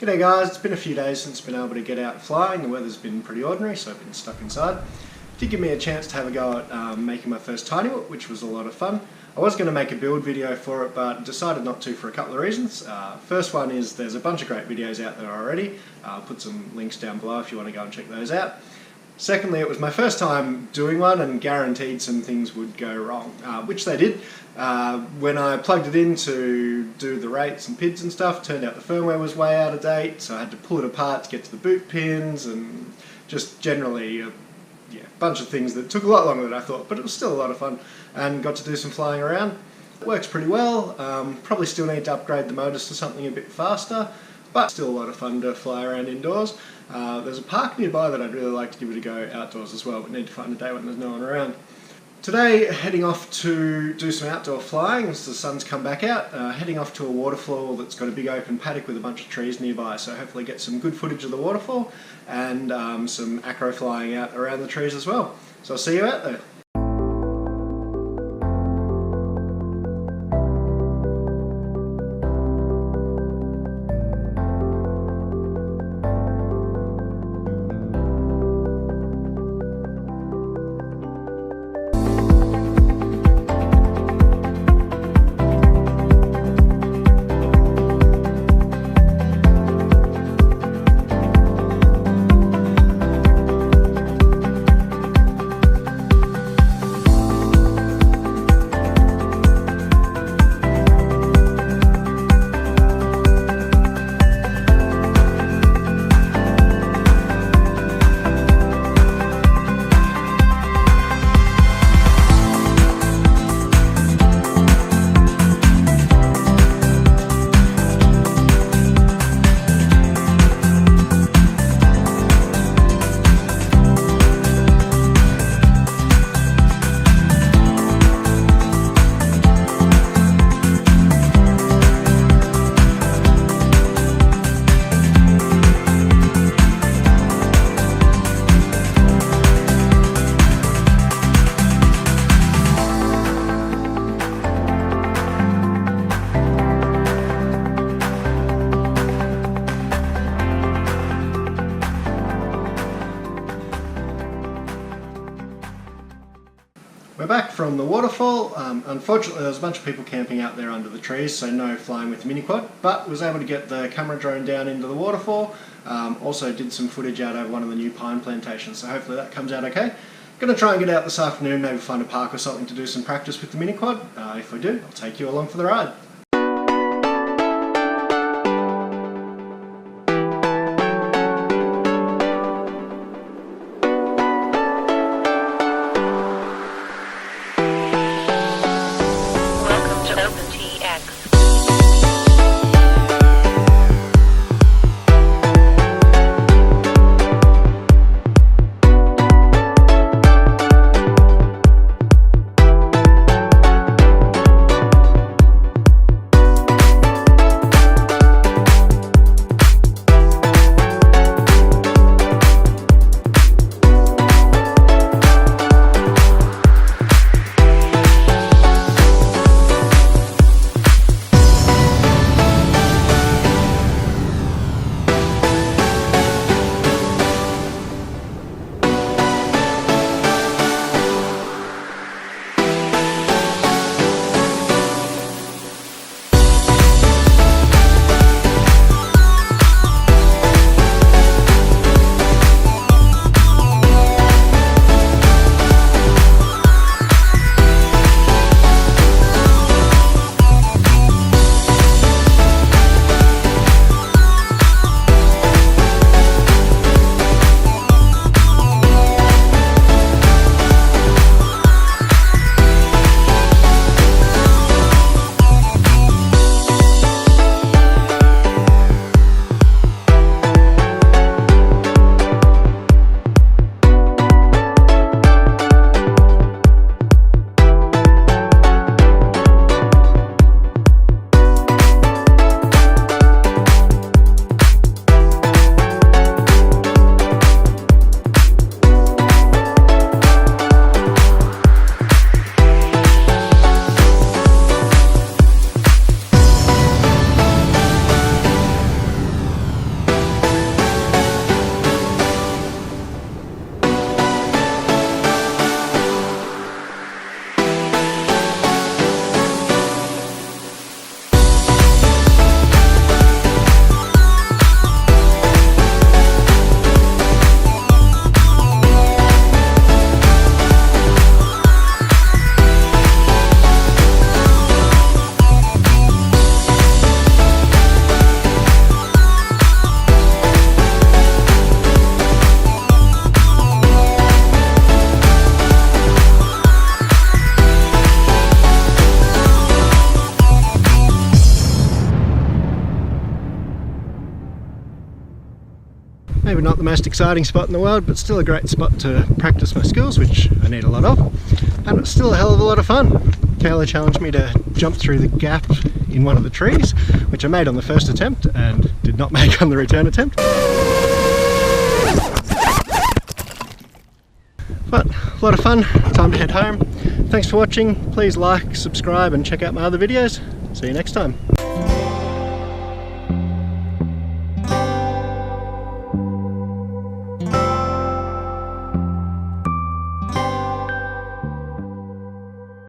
G'day guys, it's been a few days since I've been able to get out flying. The weather's been pretty ordinary, so I've been stuck inside. It did give me a chance to have a go at making my first tiny whoop, which was a lot of fun. I was going to make a build video for it, but decided not to for a couple of reasons. First one is there's a bunch of great videos out there already. I'll put some links down below if you want to go and check those out. Secondly, it was my first time doing one and guaranteed some things would go wrong, which they did. When I plugged it in to do the rates and PIDs and stuff, turned out the firmware was way out of date, so I had to pull it apart to get to the boot pins and just generally a bunch of things that took a lot longer than I thought, but it was still a lot of fun and got to do some flying around. It works pretty well. Probably still need to upgrade the motors to something a bit faster, but still a lot of fun to fly around indoors. There's a park nearby that I'd really like to give it a go outdoors as well, but need to find a day when there's no one around. Today, heading off to do some outdoor flying as the sun's come back out, heading off to a waterfall that's got a big open paddock with a bunch of trees nearby, so hopefully get some good footage of the waterfall and some acro flying out around the trees as well. So I'll see you out there. We're back from the waterfall. Unfortunately there was a bunch of people camping out there under the trees, so no flying with the mini quad, but was able to get the camera drone down into the waterfall. Also did some footage out over one of the new pine plantations, so hopefully that comes out okay. Going to try and get out this afternoon, maybe find a park or something to do some practice with the mini quad. If I do, I'll take you along for the ride. Maybe not the most exciting spot in the world, but still a great spot to practice my skills, which I need a lot of. And it's still a hell of a lot of fun. Kayla challenged me to jump through the gap in one of the trees, which I made on the first attempt and did not make on the return attempt. But a lot of fun, time to head home. Thanks for watching. Please like, subscribe and check out my other videos. See you next time.